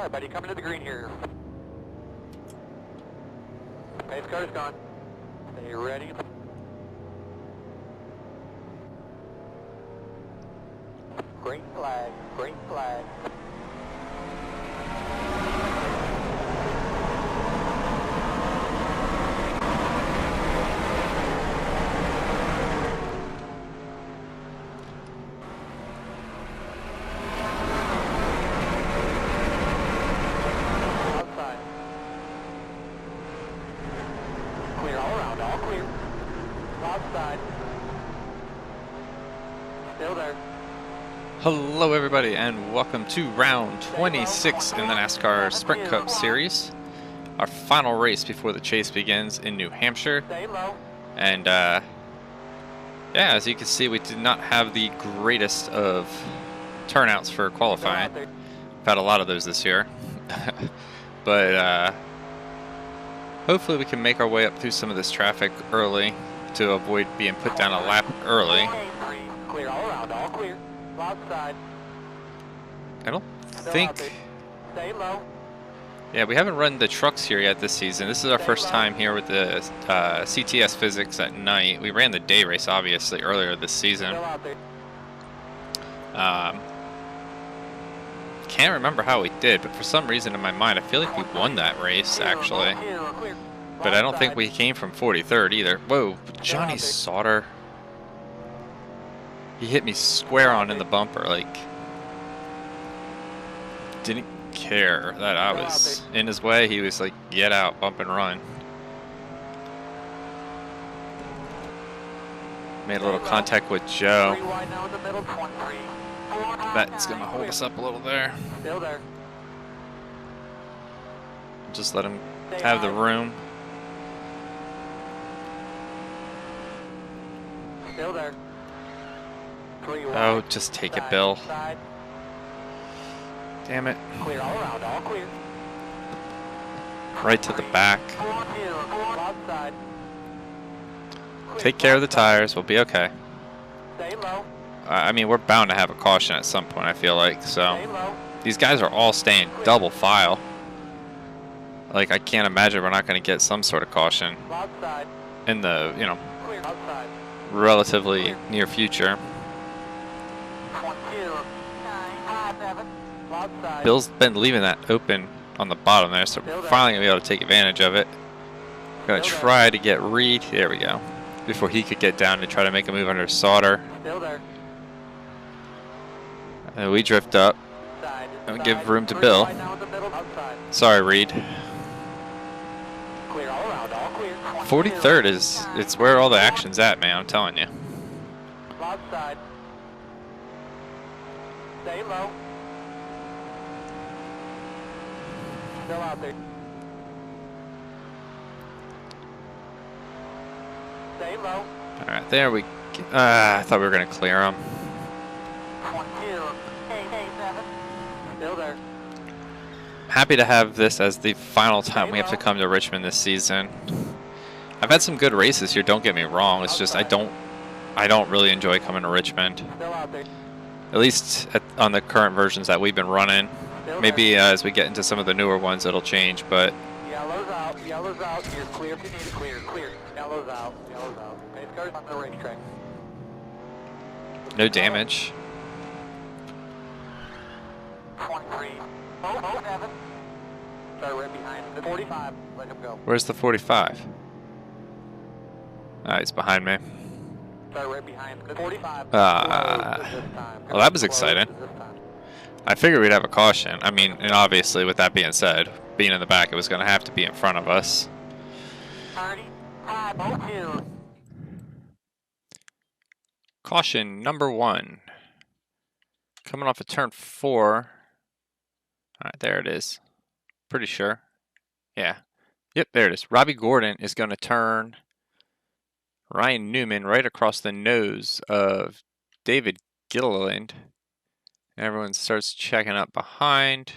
Alright, buddy, coming to the green here. Pace car's gone. Stay ready. Green flag, green flag. Outside. Clear all around, all clear. Outside. Still there. Hello everybody and welcome to round 26 in the NASCAR Sprint Cup Series. Our final race before the chase begins in New Hampshire. And yeah, as you can see, we did not have the greatest of turnouts for qualifying. We've had a lot of those this year. But hopefully we can make our way up through some of this traffic early to avoid being put down a lap early. Clear all around, all clear. Outside. I don't think... Stay low. Yeah, we haven't run the trucks here yet this season. This is our first time here with the CTS physics at night. We ran the day race, obviously, earlier this season. Can't remember how we did, but for some reason in my mind, I feel like we won that race, actually. But I don't think we came from 43rd either. Whoa, Johnny Sauter. He hit me square on in the bumper, like, didn't care that I was in his way. He was like, get out, bump and run. Made a little contact with Joe. That's gonna hold us up a little there. Just let him have the room. Still there. Oh, just take it, Bill. Damn it. Clear all around, all clear. Right to the back. Take care of the tires, we'll be okay. Stay low. I mean, we're bound to have a caution at some point, I feel like, so. These guys are all staying double file. Like, I can't imagine we're not going to get some sort of caution in the, you know, relatively near future. Bill's been leaving that open on the bottom there, so we're finally going to be able to take advantage of it. Going to try to get Reed, there we go, before he could get down to try to make a move under Sauter. And we drift up and give room to Bill. Sorry, Reed. 43rd is, it's where all the action's at, man, I'm telling you. Stay low. Still out there. Stay low. Alright, there we go. I thought we were going to clear him. Still there. Happy to have this as the final time we have to come to Richmond this season. I've had some good races here, don't get me wrong. It's just I don't really enjoy coming to Richmond. At least on the current versions that we've been running. Maybe as we get into some of the newer ones, it'll change, but... Yellow's out, yellow's out. You're clear if you need to clear, clear. Yellow's out, yellow's out. Pace car's on the racetrack. No damage. 23. Oh, 7. Start right behind the 45. Let him go. Where's the 45? Ah, he's behind me. Start right behind the 45. Well, that was exciting. I figured we'd have a caution. I mean, and obviously, with that being said, being in the back, it was going to have to be in front of us. Caution number 1. Coming off of turn 4. Alright, there it is. Pretty sure. Yeah. Yep, there it is. Robbie Gordon is going to turn Ryan Newman right across the nose of David Gilliland. Everyone starts checking up behind.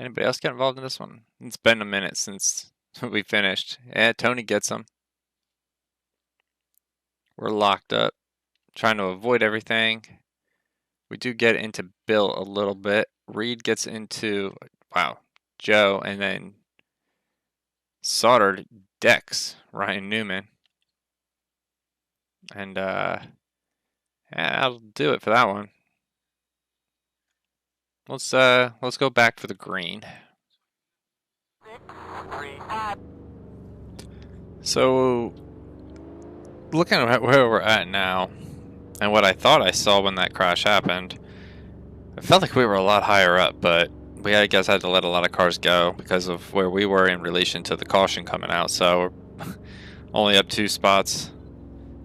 Anybody else get involved in this one? It's been a minute since we finished. Yeah, Tony gets them. We're locked up, trying to avoid everything. We do get into Bill a little bit. Reed gets into, wow, Joe, and then Sauter decks Ryan Newman. And yeah, that'll do it for that one. Let's go back for the green. So looking at where we're at now and what I thought I saw when that crash happened, I felt like we were a lot higher up, but we I guess had to let a lot of cars go because of where we were in relation to the caution coming out. So we're only up 2 spots,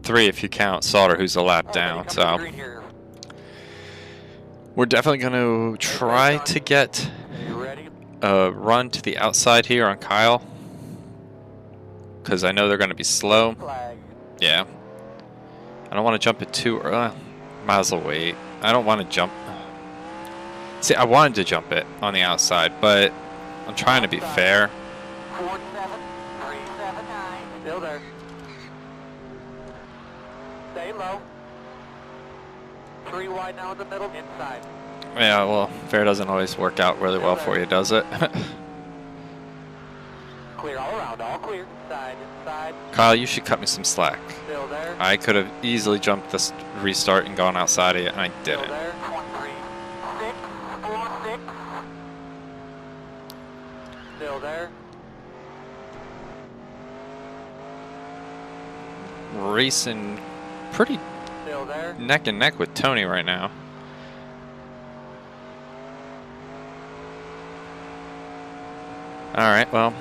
3 if you count Sauter, who's a lap down. So we're definitely going to try to get a run to the outside here on Kyle, because I know they're going to be slow. Yeah. I don't want to jump it too early. Might as well wait. I don't want to jump. See, I wanted to jump it on the outside, but I'm trying to be fair. 47379. Still there. Stay low. 3 wide now in the middle, inside. Yeah, well, fair doesn't always work out really well for you, does it? Clear all around, all clear. Inside. Kyle, you should cut me some slack. Still there. I could have easily jumped this restart and gone outside of it, and I didn't. Still there. 23.646. Still there. Racing pretty Still there. neck and neck with Tony right now. Alright, well,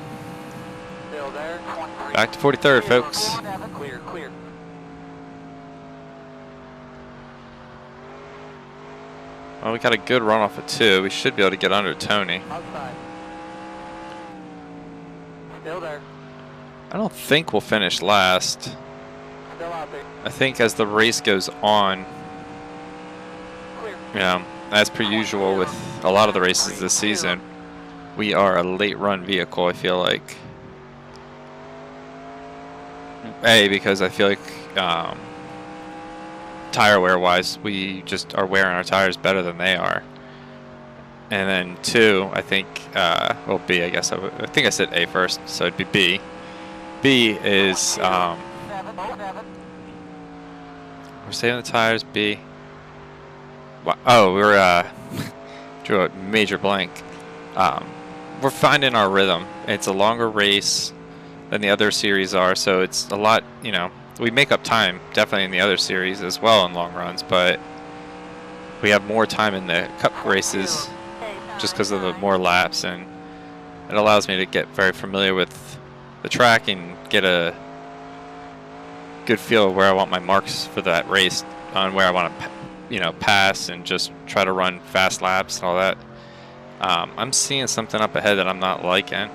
Still there. 23. back to 43rd, folks. Clear, clear. Well, we got a good run off of 2. We should be able to get under Tony. Outside. Still there. I don't think we'll finish last. Still out there. I think as the race goes on, Clear. you know, as per usual with a lot of the races this season, we are a late run vehicle, I feel like. Because I feel like tire wear wise, we just are wearing our tires better than they are. And then 2, I think, well, B, I guess. I think I said A first, so it'd be B. B is, we're saving the tires, B. Oh, we're, drew a major blank. We're finding our rhythm. It's a longer race than the other series are, so it's a lot, you know, we make up time definitely in the other series as well in long runs, but we have more time in the cup races just because of the more laps, and it allows me to get very familiar with the track and get a good feel of where I want my marks for that race, on where I want to, you know, pass and just try to run fast laps and all that. I'm seeing something up ahead that I'm not liking.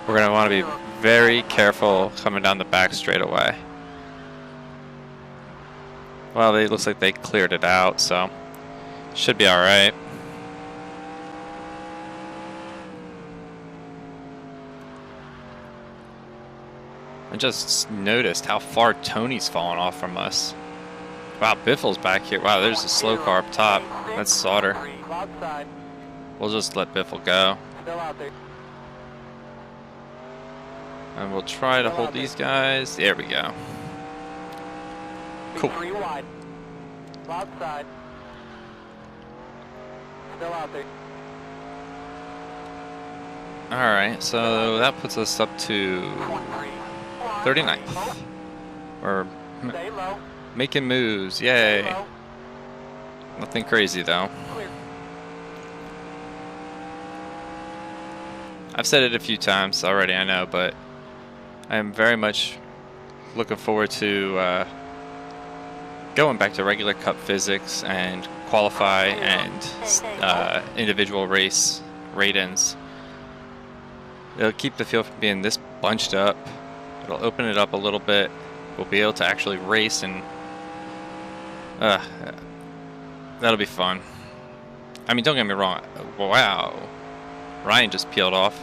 We're going to want to be very careful coming down the back straightaway. Well, it looks like they cleared it out, so should be all right. I just noticed how far Tony's fallen off from us. Wow, Biffle's back here. Wow, there's a slow car up top. That's Sauter. We'll just let Biffle go. And we'll try to hold these guys. There we go. Cool. 3 wide. Outside. Still out there. Alright, so that puts us up to 39th. We're making moves. Yay. Nothing crazy though. I've said it a few times already, I know, but I am very much looking forward to going back to regular cup physics and qualify and individual race rate-ins. It'll keep the field from being this bunched up. It'll open it up a little bit. We'll be able to actually race, and that'll be fun. I mean, don't get me wrong. Wow. Ryan just peeled off.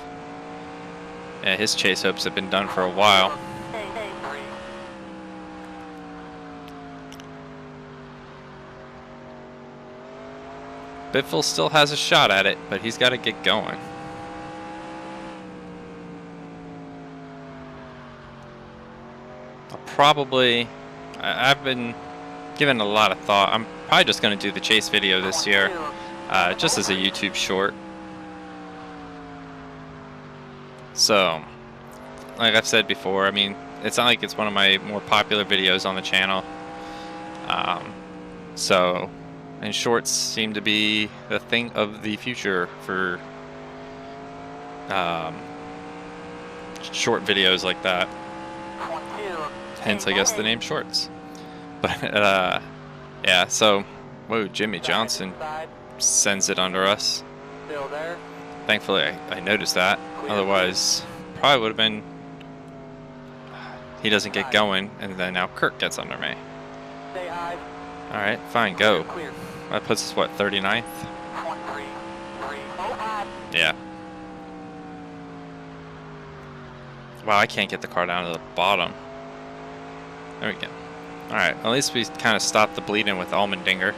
Yeah, his chase hopes have been done for a while. Biffle still has a shot at it, but he's got to get going. I've been giving a lot of thought. I'm probably just going to do the chase video this year, just as a YouTube short. So, like I've said before, I mean, it's not like it's one of my more popular videos on the channel. And shorts seem to be the thing of the future for short videos like that. Hence, I guess, the name shorts. But, yeah, so, whoa, Jimmy Johnson sends it under us. Thankfully, I noticed that. Otherwise, probably would have been, he doesn't get going, and then now Kirk gets under me. Alright, fine, go. That puts us, what, 39th? Yeah. Wow, I can't get the car down to the bottom. There we go. Alright, at least we kind of stopped the bleeding with Allmendinger.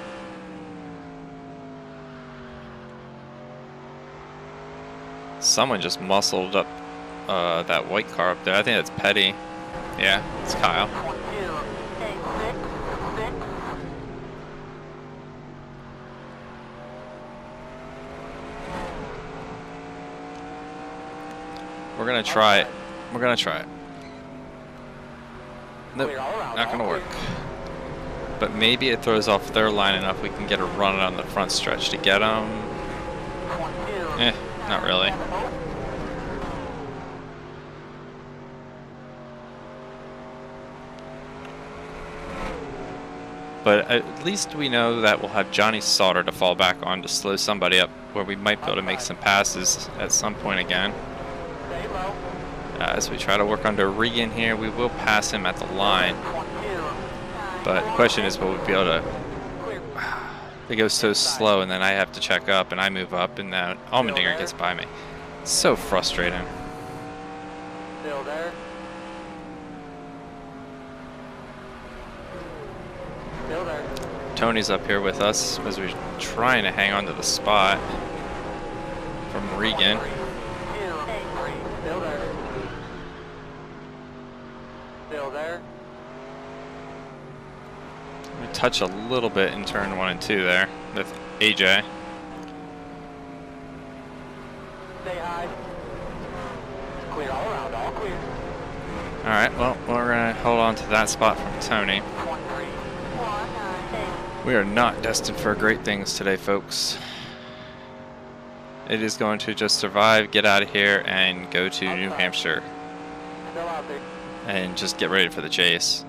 Someone just muscled up that white car up there. I think that's Petty. Yeah, it's Kyle. We're gonna try it. We're gonna try it. Nope, not gonna work. But maybe it throws off their line enough we can get a run on the front stretch to get them. Not really. But at least we know that we'll have Johnny Sauter to fall back on to slow somebody up, where we might be able to make some passes at some point again. As we try to work under Regan here, we will pass him at the line. But the question is, will we be able to... They go so slow, and then I have to check up, and I move up, and then Allmendinger gets by me. It's so frustrating. Still there. Still there. Tony's up here with us as we're trying to hang on to the spot from Regan. Still there. Still there. We touch a little bit in turn 1 and 2 there with AJ. Stay high. Clear all around, all clear. Alright, well, we're going to hold on to that spot from Tony. We are not destined for great things today, folks. It is going to just survive, get out of here, and go to New Hampshire. Still out there. And just get ready for the chase.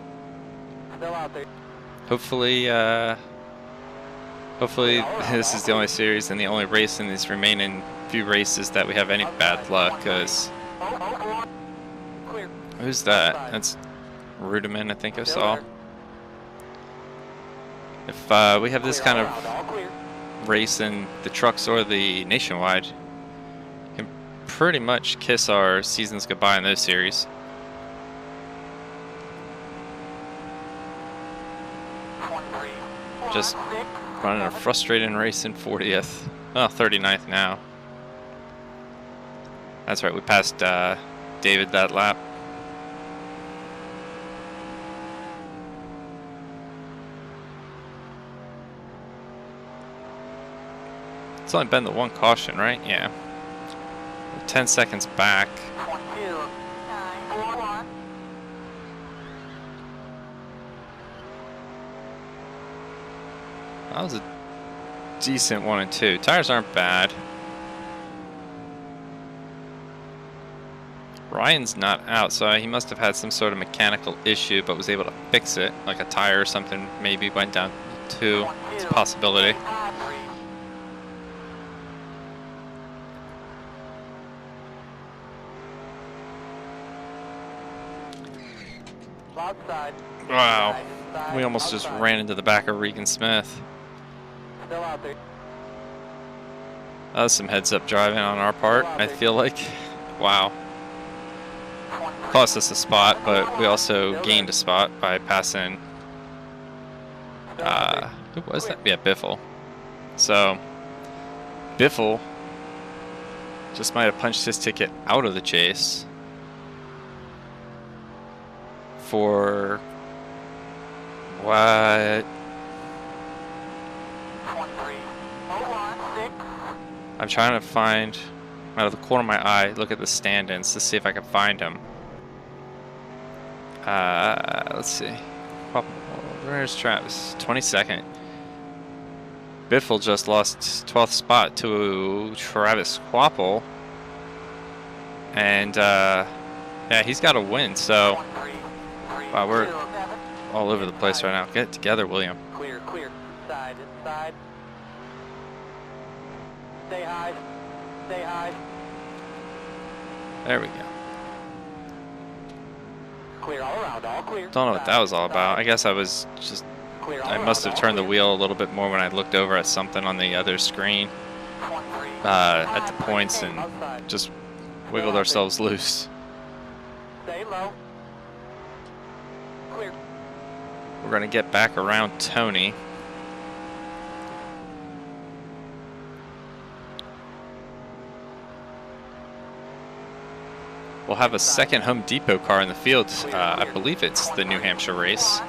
Still out there. Hopefully, hopefully this is the only series and the only race in these remaining few races that we have any bad luck, because... Who's that? That's Rudiman, I think I saw. If we have this kind of race in the trucks or the nationwide, we can pretty much kiss our seasons goodbye in those series. Just running a frustrating race in 40th. Well, 39th now. That's right, we passed David that lap. It's only been the one caution, right? Yeah. We're 10 seconds back. That was a decent 1 and 2. Tires aren't bad. Ryan's not out, so he must have had some sort of mechanical issue, but was able to fix it. Like a tire or something maybe went down 2. It's a possibility. Wow. We almost just ran into the back of Regan Smith. Still out there. That was some heads-up driving on our part, I feel like. Wow. Cost us a spot, but we also gained a spot by passing... who was that? Yeah, Biffle. So, Biffle just might have punched his ticket out of the chase for what? 23.016. I'm trying to find out of the corner of my eye, look at the stand-ins to see if I can find him. Let's see. Where's Travis? 22nd. Biffle just lost 12th spot to Travis Quapple. And, yeah, he's got to win, so... Wow, we're all over the place right now. Get it together, William. Clear, clear. Side, inside. Stay high. Stay high. There we go. Clear all around, all clear. Don't know what that was all about. I guess I was just... Clear all I must have around, turned the all wheel a little bit more when I looked over at something on the other screen at the points and just wiggled ourselves loose. Stay low. Clear. We're going to get back around Tony. We'll have a second Home Depot car in the field. I believe it's the New Hampshire race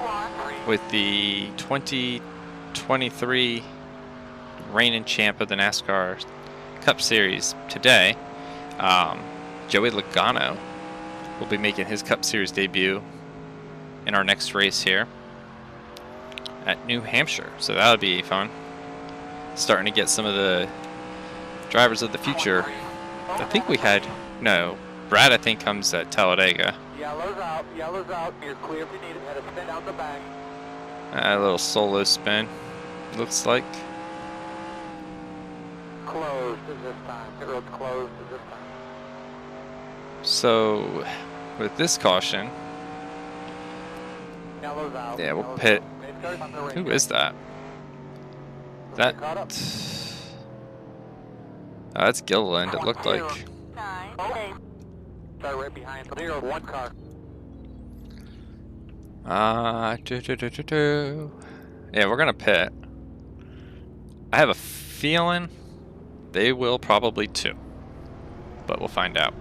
with the 2023 reigning champ of the NASCAR Cup Series today. Joey Logano will be making his Cup Series debut in our next race here at New Hampshire. So that would be fun. Starting to get some of the drivers of the future. I think we had, no, Brad I think comes at Talladega. Yellow's out, you're clear if you need it, head a spin out the back. A little solo spin, looks like. Closed is this time, pit road's closed is this time. So, with this caution, Yellow's out. yeah, we'll Yellow's pit. out. Who is that? That, oh, that's Gilliland, it looked like. 9, start right behind. 0, 1 car. Yeah, we're gonna pit. I have a feeling they will probably too, but we'll find out.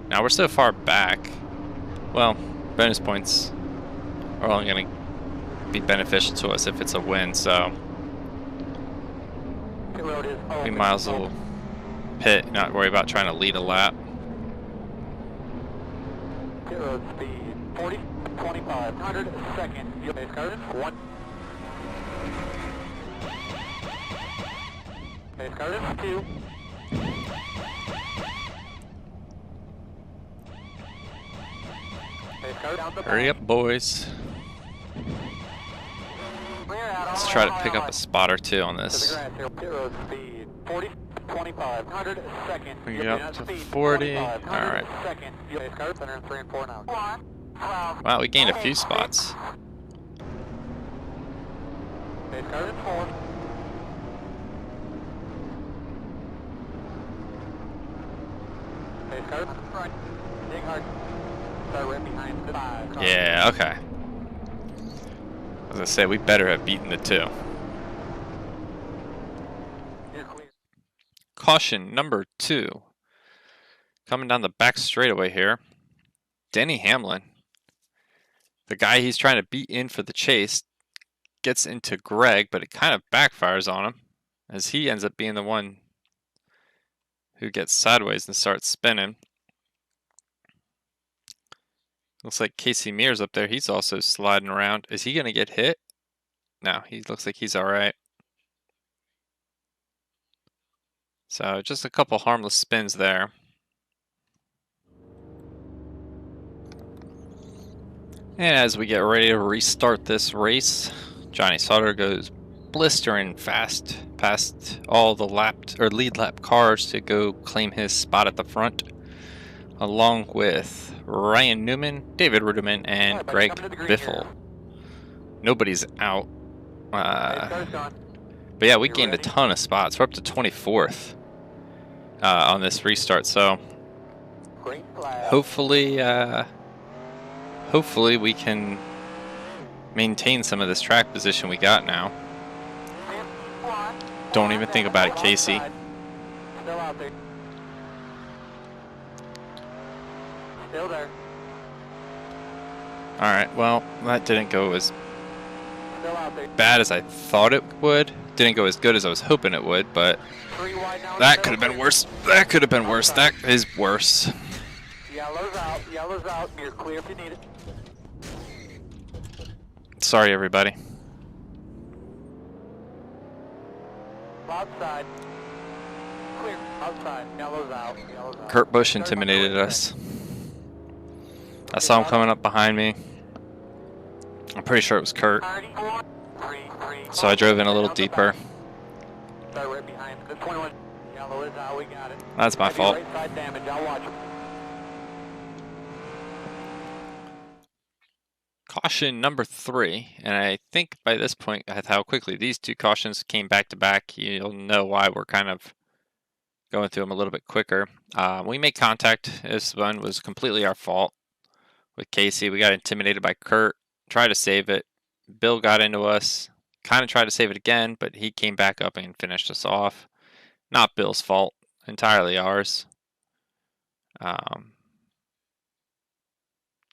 Now we're so far back. Well, bonus points are only gonna be beneficial to us if it's a win, so we might as well pit, not worry about trying to lead a lap. Pit road speed 40, 25, 100 seconds. Base card 1. Base card 2. Base card down the Hurry up, boys. Let's try to pick up a spot or two on this. Pit road speed 40, 25, 100 seconds. We get up to 40. All right. Base card 3 and 4 now. Wow, we gained a few spots. Base card 4. Base card front. Dig hard. Start right behind the 5. Yeah, okay. As I say, we better have beaten the 2. You're clear. Caution number 2. Coming down the back straightaway here. Denny Hamlin, the guy he's trying to beat in for the chase, gets into Greg, but it kind of backfires on him as he ends up being the one who gets sideways and starts spinning. Looks like Casey Mears up there. He's also sliding around. Is he going to get hit? No, he looks like he's all right. So just a couple harmless spins there. And as we get ready to restart this race, Johnny Sauter goes blistering fast past all the lead lap cars to go claim his spot at the front, along with Ryan Newman, David Ruderman, and Greg Biffle. Nobody's out. But yeah, we gained a ton of spots. We're up to 24th on this restart, so hopefully we can maintain some of this track position we got now. Don't even think about it, Casey. out there. Still there. Alright, well, that didn't go as Still out there. bad as I thought it would. Didn't go as good as I was hoping it would, but 3 wide now. that could have been worse. That could have been worse. That is worse. Yellow's out. Yellow's out. You're clear if you need it. Sorry, everybody. Outside. Clear. Outside. Yellow's out. Yellow's out. Kurt Busch intimidated us. I saw him coming up behind me. I'm pretty sure it was Kurt. So I drove in a little deeper. Start right behind. The 21. Yellow is out. We got it. That's my fault. Right side damage. I'll watch him. Caution number 3, and I think by this point, with how quickly these two cautions came back to back, you'll know why we're kind of going through them a little bit quicker. We made contact. This one was completely our fault with Casey. We got intimidated by Kurt, tried to save it. Bill got into us, kind of tried to save it again, but he came back up and finished us off. Not Bill's fault, entirely ours.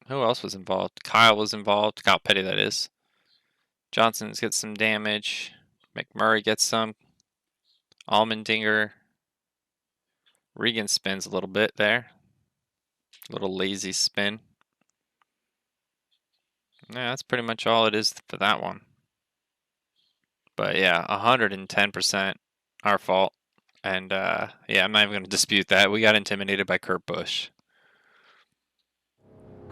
Who else was involved? Kyle was involved. Kyle Petty, that is. Johnson's gets some damage. McMurray gets some. Almendinger. Regan spins a little bit there. A little lazy spin. Yeah, that's pretty much all it is for that one. But yeah, 110% our fault. And yeah, I'm not even going to dispute that. We got intimidated by Kurt Busch.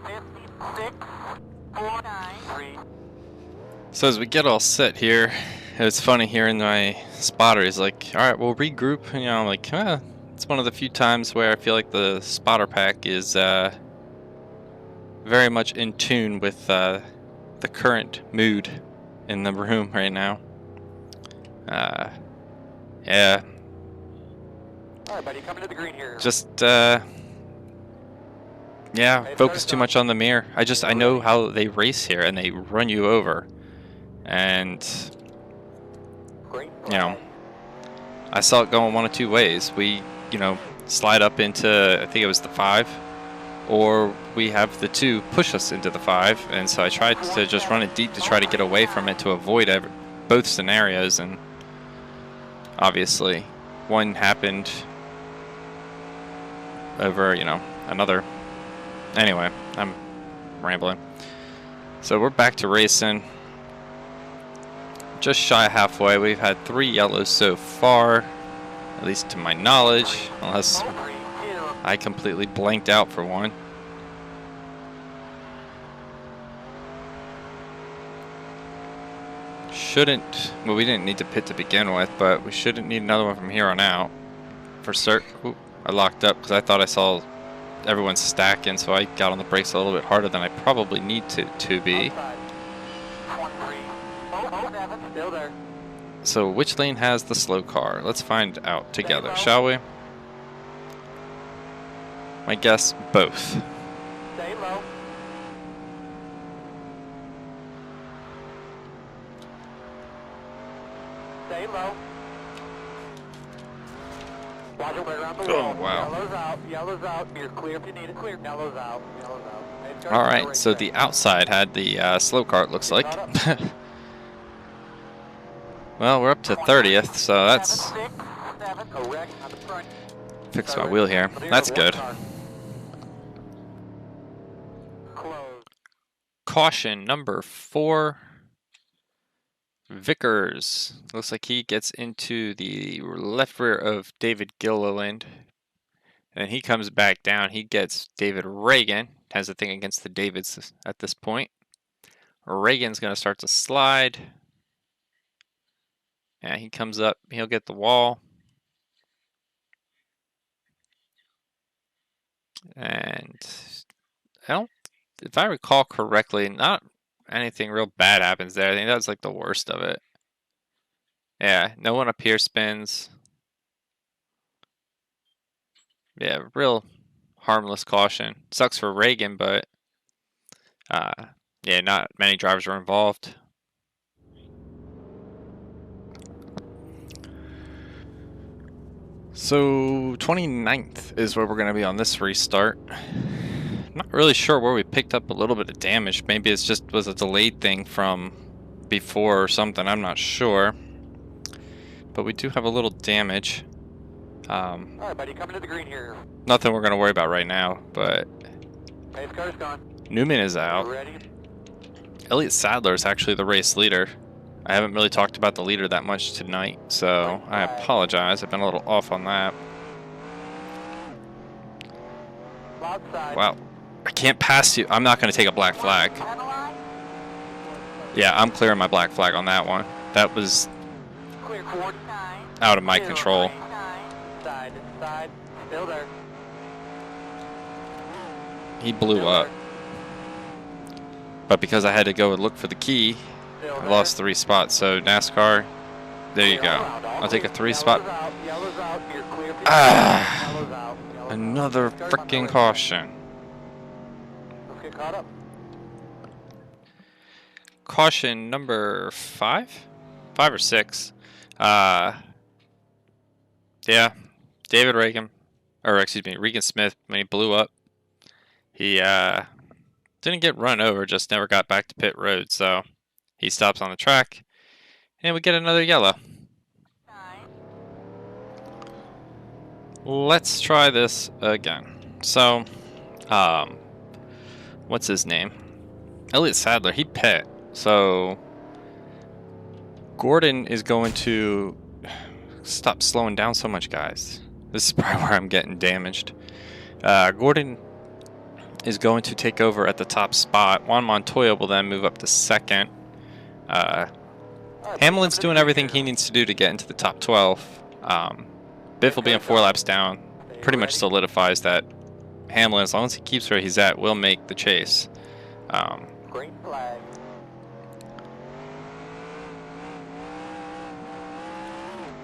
5649. So as we get all set here, it's funny hearing my spotter. He's like, all right, we'll regroup. You know, I'm like, it's one of the few times where I feel like the spotter pack is very much in tune with the current mood in the room right now. Yeah. All right, buddy, coming to the green here. Just, yeah, focus too much on the mirror. I know how they race here, and they run you over. And, you know, I saw it going one of two ways. We, you know, slide up into, I think it was the 5, or we have the 2 push us into the 5. And so I tried to just run it deep to try to get away from it to avoid both scenarios. And obviously, one happened over, you know, another. Anyway, I'm rambling. So we're back to racing. Just shy of halfway. We've had 3 yellows so far, at least to my knowledge, unless I completely blanked out for one. Shouldn't, well, we didn't need to pit to begin with, but we shouldn't need another one from here on out. For certain. Ooh, I locked up because I thought I saw everyone's stacking, so I got on the brakes a little bit harder than I probably need to be. Still there. So which lane has the slow car? Let's find out together, shall we? My guess, both. Stay low. Stay low. Watch it around the wall. Oh, wow. Yellow's out. Yellow's out. You're clear if you need it. Clear. Yellow's out. Yellow's out. All right, so the outside had the slow car, it looks like. Well, we're up to 30th, so that's... Fix my wheel here. That's good. Caution number 4. Vickers. Looks like he gets into the left rear of David Gilliland. And he comes back down. He gets David Reagan. Has a thing against the Davids at this point. Reagan's going to start to slide. Yeah, he comes up. He'll get the wall. And I don't, if I recall correctly, not anything real bad happens there. I think that's like the worst of it. Yeah, no one up here spins. Yeah, real harmless caution. Sucks for Reagan, but yeah, not many drivers were involved. So 29th is where we're going to be on this restart. Not really sure where we picked up a little bit of damage. Maybe it's just was a delayed thing from before or something. I'm not sure. But we do have a little damage. Alright, buddy, coming to the green here. Nothing we're going to worry about right now, but Pace car's gone. Newman is out. Ready? Elliott Sadler is actually the race leader. I haven't really talked about the leader that much tonight, so I apologize. I've been a little off on that. Wow. I can't pass you. I'm not going to take a black flag. Yeah, I'm clearing my black flag on that one. That was out of my control. He blew up. But because I had to go and look for the key, I lost 3 spots. So NASCAR, there you go. I'll take a 3 spot. Ah, another freaking caution. Let's get caught up. Caution number 5 or 6. Yeah, David Regan, or excuse me, Regan Smith, when he blew up, he didn't get run over, just never got back to pit road. So he stops on the track, and we get another yellow. Let's try this again. So, what's his name? Elliott Sadler, he pit. So Gordon is going to stop slowing down so much, guys. This is probably where I'm getting damaged. Gordon is going to take over at the top spot. Juan Montoya will then move up to second. Hamlin's doing everything he needs to do to get into the top 12. Biff will be in 4 laps down. Pretty much solidifies that Hamlin, as long as he keeps where he's at, will make the chase. Green flag.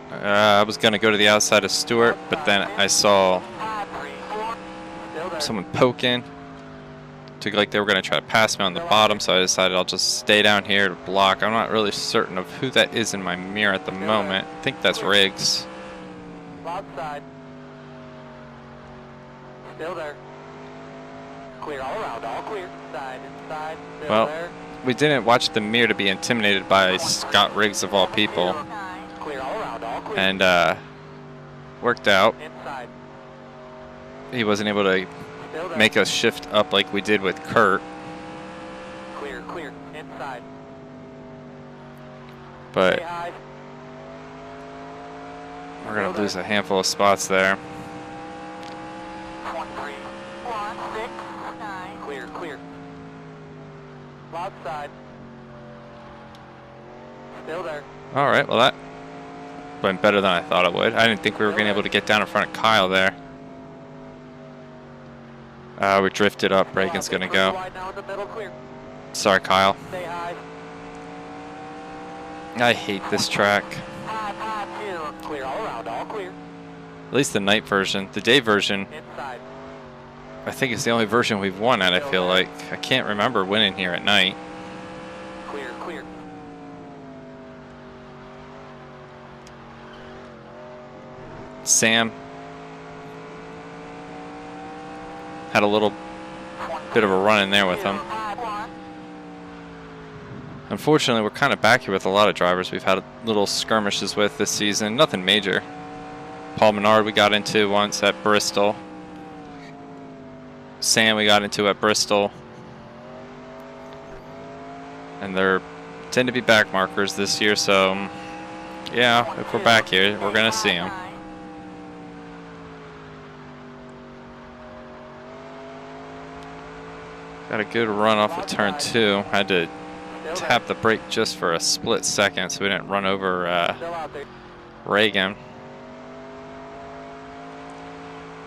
I was going to go to the outside of Stewart, but then I saw someone poking. Took like they were going to try to pass me on the bottom, so I decided I'll just stay down here to block. I'm not really certain of who that is in my mirror at the moment. I think that's Riggs. Outside. Still there. Clear all around, all clear. Side, inside, still Well, there. we didn't watch the mirror to be intimidated by Scott Riggs of all people. Clear all around, all clear. And worked out. Inside. He wasn't able to Still there. make us shift up like we did with Kurt. Clear, clear. Inside. But Stay high. we're going to lose a handful of spots there. 13169. Clear, clear. Outside. Still there. All right, well that went better than I thought it would. I didn't think we were going to be able to get down in front of Kyle there. We drifted up. Reagan's going to go. Wide now in the middle, clear. Sorry, Kyle. Stay high. I hate this track. High, two. Clear all around, all clear. At least the night version. The day version, Inside. I think it's the only version we've won at, I feel like. I can't remember winning here at night. Clear, clear. Sam had a little bit of a run in there with him. Unfortunately, we're kind of back here with a lot of drivers we've had little skirmishes with this season. Nothing major. Paul Menard we got into once at Bristol. Sam we got into at Bristol. And there tend to be back markers this year, so yeah, if we're back here, we're going to see them. Got a good run off of turn 2. Had to tap the brake just for a split second so we didn't run over Reagan.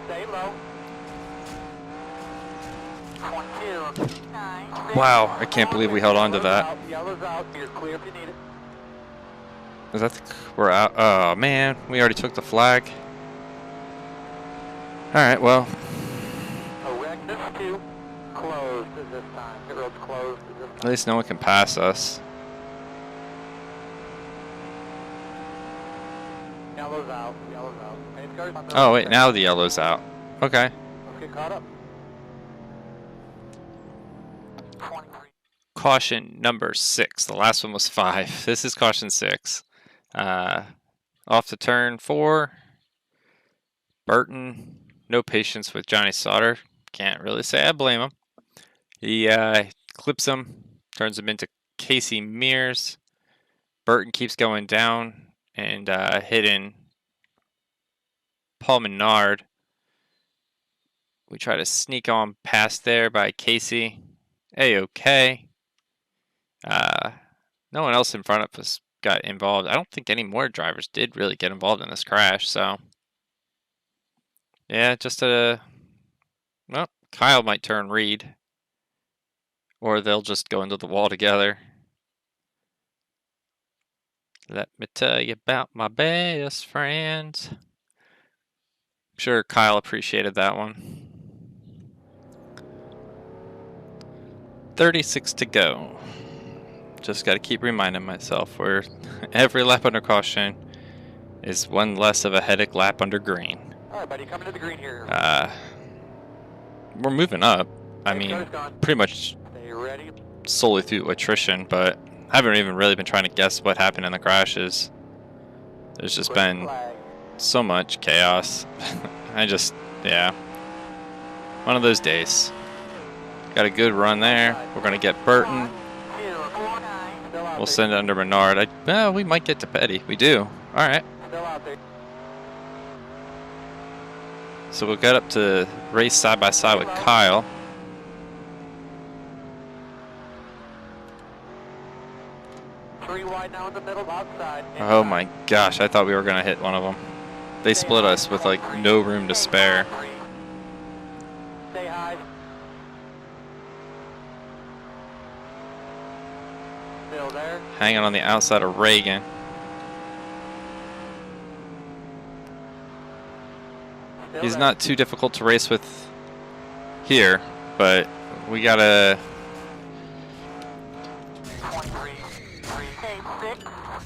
Stay low. Wow, I can't believe we held on to that. Yellow's out. You're clear if you need it. Is that we're out? Oh man, we already took the flag. All right, well. This 2 closed at this time. The road's closed at this time. At least no one can pass us. Yellow's out. Yellow's out. Pace Oh wait, now the yellow's out. Okay. Let's get caught up. Caution number 6. The last one was 5. This is caution 6. Off to turn 4. Burton, no patience with Johnny Sauter. Can't really say I blame him. He clips him, turns him into Casey Mears. Burton keeps going down and hitting Paul Menard. We try to sneak on past there by Casey. A-okay. No one else in front of us got involved. I don't think any more drivers did really get involved in this crash, so yeah, just well, Kyle might turn Reed, or they'll just go into the wall together. Let me tell you about my best friends. I'm sure Kyle appreciated that one. 36 to go. Just got to keep reminding myself where every lap under caution is one less of a headache lap under green. All right, buddy, coming to the green here. We're moving up. I mean, pretty much solely through attrition, but I haven't even really been trying to guess what happened in the crashes. There's just been so much chaos. Yeah, one of those days. Got a good run there. We're going to get Burton. We'll send it under Menard. We might get to Petty. We do. All right. So we'll get up to race side by side with Kyle. Oh my gosh, I thought we were going to hit one of them. They split us with like no room to spare. Hanging on the outside of Reagan. He's not too difficult to race with here, but we gotta.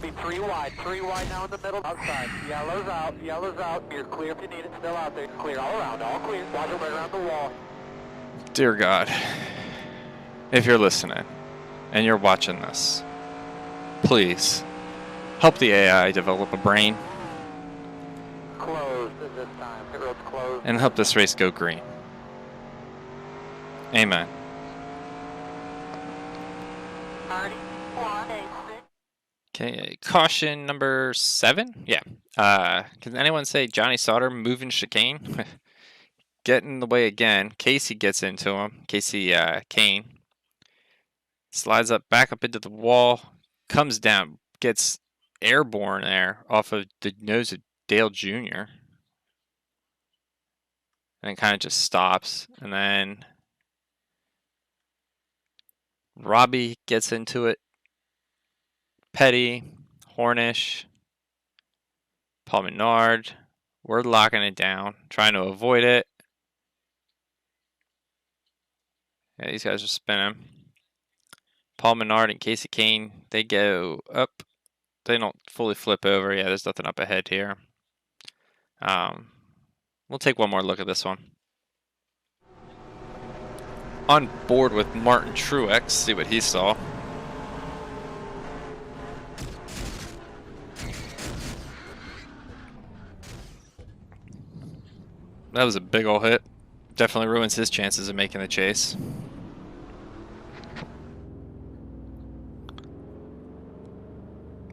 Be 3 wide now in the middle, outside. Yellow's out. You're clear if you need it. Still out there. Clear all around, all clear. Watch it right around the wall. Dear God, if you're listening and you're watching this, please help the AI develop a brain. Closed at this time. The road's closed. And help this race go green. Amen. Okay, caution number 7. Yeah. Can anyone say Johnny Sauter moving chicane? Get in the way again. Casey gets into him. Casey Kane slides back up into the wall, comes down, gets airborne there off of the nose of Dale Jr. And it kind of just stops. And then Robbie gets into it. Petty, Hornish, Paul Menard. We're locking it down, trying to avoid it. Yeah, these guys are spinning. Paul Menard and Casey Kane, they go up. They don't fully flip over. Yeah, there's nothing up ahead here. We'll take one more look at this one. On board with Martin Truex, see what he saw. That was a big ol' hit. Definitely ruins his chances of making the chase.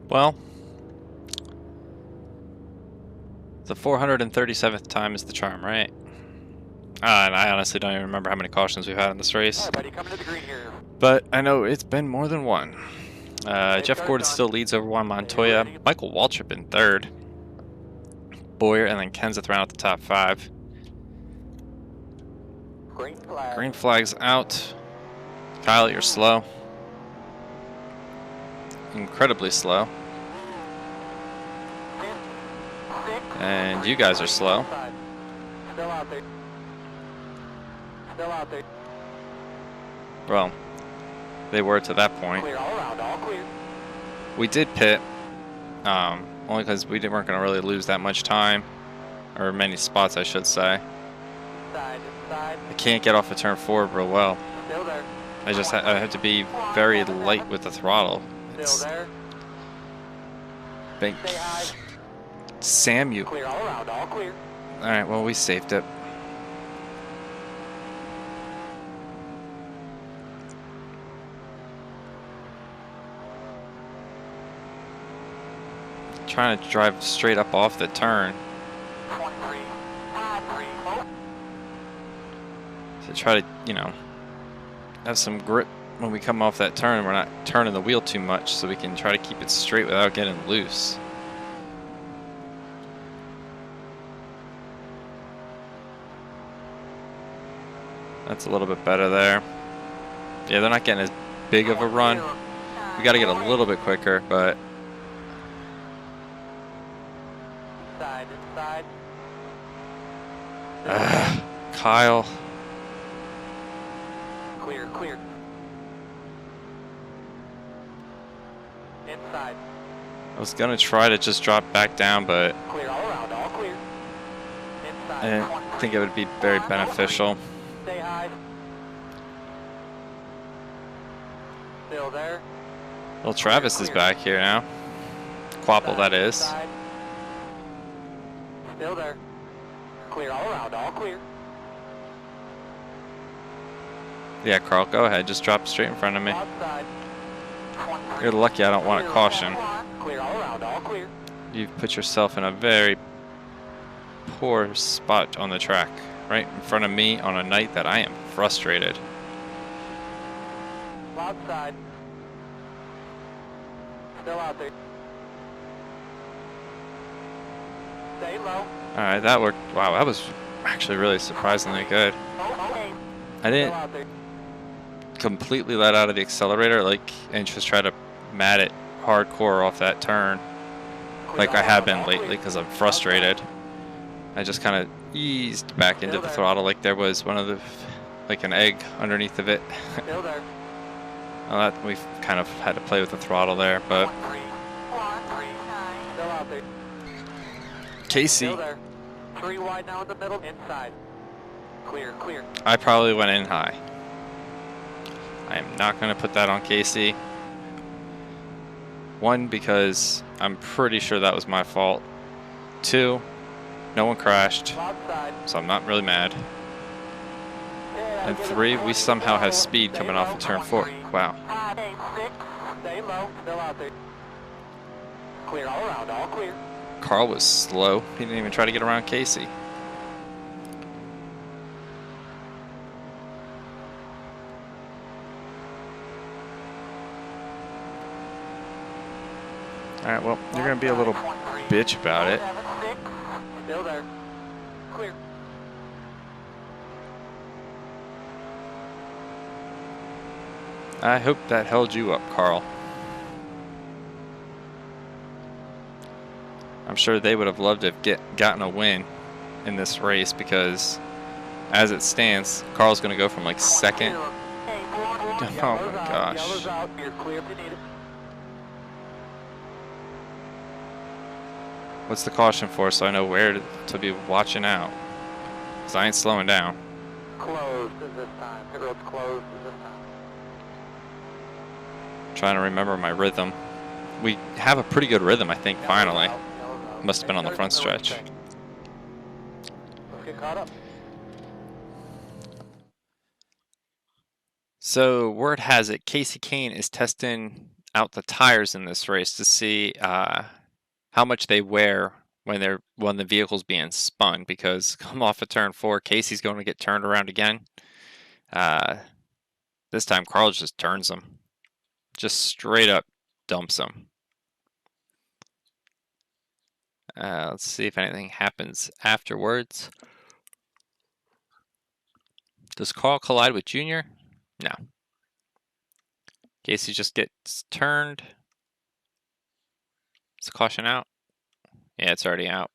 Well, the 437th time is the charm, right? And I honestly don't even remember how many cautions we've had in this race. Right, buddy, coming to the green here. But I know it's been more than one. Jeff Gordon still leads over Juan Montoya. Michael Waltrip in 3rd. Boyer and then Kenseth round out the top 5. Green flag. Green flag's out. Kyle, you're slow. Incredibly slow. And you guys are slow. Still out there. Still out there. Well, they were to that point. Clear all around, all clear. We did pit, only because we weren't going to really lose that much time. or many spots, I should say. Inside, inside. I can't get off of turn 4 real well. Still there. I have to be very light with the throttle. Still there. Big Stay high. Sam, you. Clear all around, all clear. All right, well, we saved it. Trying to drive straight up off the turn 23, 3, oh. to try to, you know, have some grip when we come off that turn. We're not turning the wheel too much, so we can try to keep it straight without getting loose. That's a little bit better there. Yeah, they're not getting as big of a run. We got to get a little bit quicker, but Inside, inside. Kyle. Clear, clear. Inside. I was gonna try to just drop back down, but Clear all around, all clear. Inside. I didn't think it would be very beneficial. Stay high. Still there. Well, Travis is back here now. Quapple, that is. Inside. Still there. Clear all around, all clear. Yeah, Carl, go ahead. Just drop straight in front of me. Outside. 23. You're lucky I don't want a caution. Clear all around, all clear. You've put yourself in a very poor spot on the track, right in front of me on a night that I am frustrated. Outside. Still out there. Stay low. Alright, that worked. Wow, that was actually really surprisingly good. Okay. I Still didn't out there. completely let out of the accelerator and just try to mat it hardcore off that turn like I have been lately because I'm frustrated. I just kind of eased back into the throttle like there was like an egg underneath of it. Still there. Well, that we've kind of had to play with the throttle there, but 13, 139. Still out there. Casey, Still there. 3 wide now in the middle. Inside. Clear, clear. I probably went in high. I am not going to put that on Casey. One, because I'm pretty sure that was my fault. Two, no one crashed, Outside. so I'm not really mad. And three, we somehow have speed coming off of turn 4. Wow. Stay low. Still out there. Clear all around. All clear. Carl was slow. He didn't even try to get around Casey. Alright, well, you're going to be a little bitch about it. Still there. Clear. I hope that held you up, Carl. I'm sure they would have loved to have gotten a win in this race because, as it stands, Carl's going to go from like second. Oh my gosh. Yellow's out. You're clear if you need it. What's the caution for so I know where to be watching out? Because I ain't slowing down. Closed is this time. Pit road's closed is this time. Trying to remember my rhythm. We have a pretty good rhythm, I think, finally. Yellow's out. Must have been on the front stretch. Let's get caught up. So word has it, Casey Kane is testing out the tires in this race to see how much they wear when the vehicle's being spun. Because come off of turn 4, Casey's going to get turned around again. This time, Carl just turns him, just straight up dumps him. Let's see if anything happens afterwards. Does Carl collide with Junior? No. Casey just gets turned. Is the caution out? Yeah, it's already out.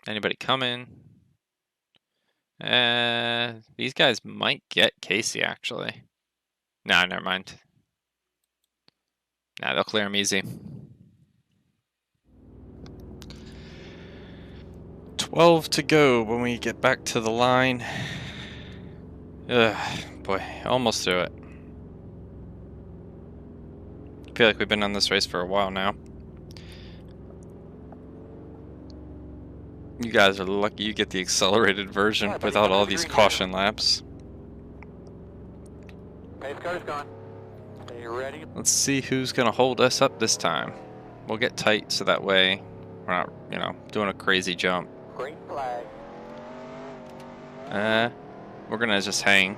Anybody coming? These guys might get Casey, actually. Nah, never mind. Nah, they'll clear him easy. 12 to go when we get back to the line. Ugh, boy, almost through it. I feel like we've been on this race for a while now. You guys are lucky you get the accelerated version without all these caution laps. Pace car's gone. Are you ready? Let's see who's gonna hold us up this time. We'll get tight so that way we're not, you know, doing a crazy jump. Green flag. We're gonna just hang,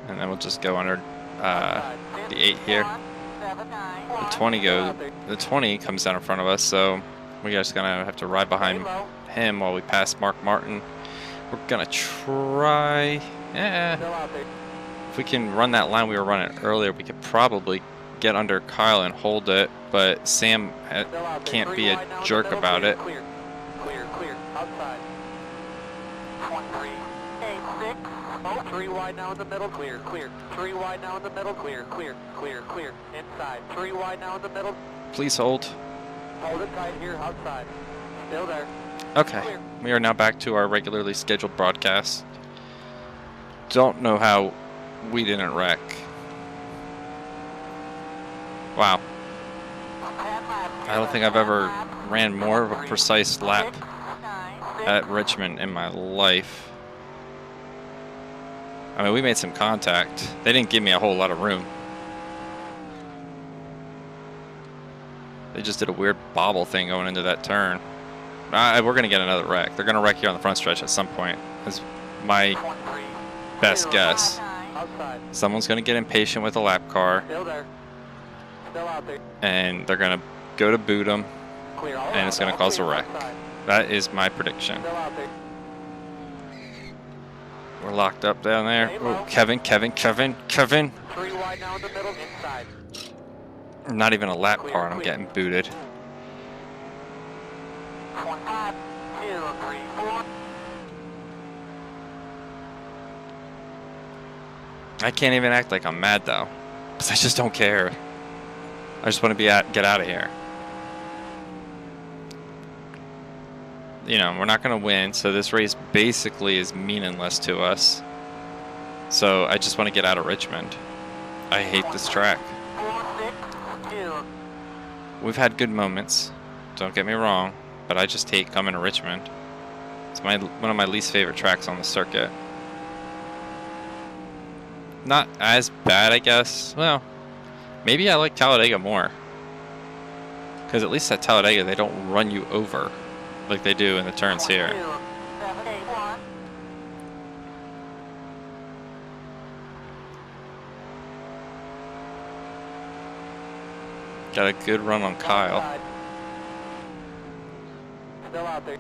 and then we'll just go under the 8 here. The 20 comes down in front of us, so we're just gonna have to ride behind him while we pass Mark Martin. We're gonna try. If we can run that line we were running earlier, we could probably get under Kyle and hold it, but Sam can't be a jerk about it. Clear, outside. 2386. Oh, 3 wide now in the middle, clear. 3 wide now in the middle, clear. Inside, 3 wide now in the middle. Please hold. Hold it tight here, outside. Still there. Okay, Clear. we are now back to our regularly scheduled broadcast. Don't know how we didn't wreck. Wow. I don't think I've ever ran more of a precise lap at Richmond in my life. I mean, we made some contact. They didn't give me a whole lot of room. They just did a weird bobble thing going into that turn. We're going to get another wreck. They're going to wreck here on the front stretch at some point, is my best guess. Someone's going to get impatient with a lap car, and they're going to go to boot them, and it's going to cause a wreck. That is my prediction. We're locked up down there. Oh, Kevin. 3 wide now in the middle, inside. Not even a lap car, and I'm getting booted. 5, 2, 3, 4. I can't even act like I'm mad though, because I just don't care. I just want to get out of here. You know, we're not going to win, so this race basically is meaningless to us. So I just want to get out of Richmond. I hate this track. 4, 6, 2. We've had good moments, don't get me wrong, but I just hate coming to Richmond. It's one of my least favorite tracks on the circuit. Not as bad, I guess. Well, maybe I like Talladega more. Because at least at Talladega, they don't run you over like they do in the turns here. 7, 8, 1. Got a good run on Kyle. Still out there.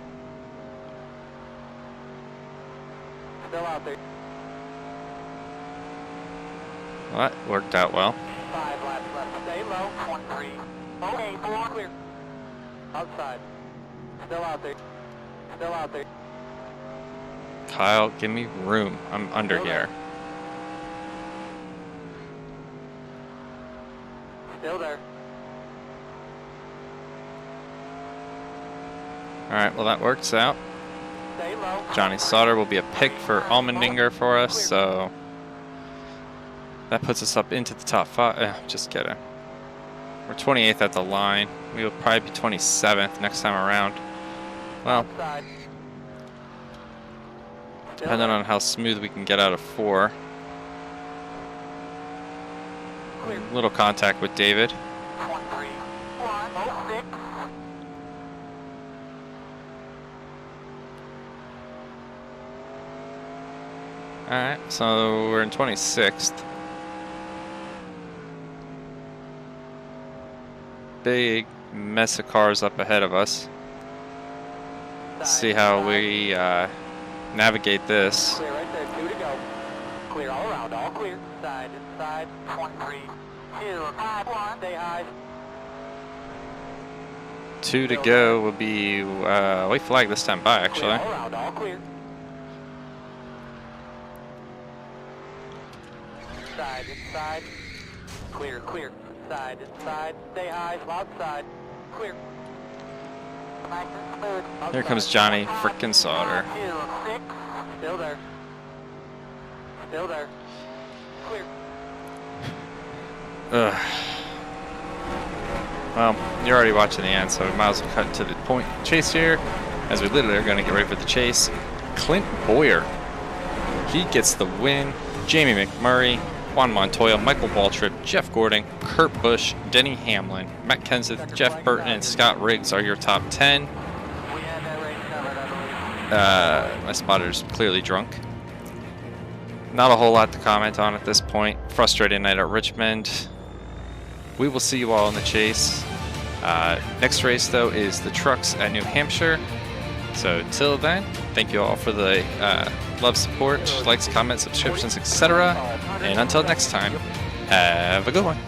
Well, that worked out well. 5 laps left. Stay low. 23. Okay, 4 clear. Outside. Still out there. Kyle, give me room. I'm under here. Still there. Alright, well that works out. Stay low. Johnny Sauter will be a pick for Allmendinger for us, so that puts us up into the top 5. Just kidding. We're 28th at the line. We will probably be 27th next time around. Well, Outside. depending on how smooth we can get out of 4. Clear. Little contact with David. 23. 106. Alright, so we're in 26th. Big mess of cars up ahead of us. Let's see how we navigate this. Clear right there. 2 to go. Clear all around. All clear. Side, inside. 23. 2, 5, 1. Stay high. 2 to go will be white flag this time by, actually. Clear all around. All clear. Side, inside. Clear. Side, inside. Stay high. Outside. Clear. Here comes Johnny frickin' Sauter. 6. Still there. Still there. Clear. Ugh. Well, you're already watching the end, so we might as well cut to the point chase here, as we literally are going to get ready for the chase. Clint Boyer, he gets the win. Jamie McMurray, Juan Montoya, Michael Waltrip, Jeff Gordon, Kurt Busch, Denny Hamlin, Matt Kenseth, Jeff Burton, and Scott Riggs are your top 10. We had that race covered, I believe. My spotter's clearly drunk. Not a whole lot to comment on at this point. Frustrating night at Richmond. We will see you all in the chase. Next race, though, is the trucks at New Hampshire. So till then, thank you all for the love, support, likes, comments, subscriptions, etc. And until next time, have a good one.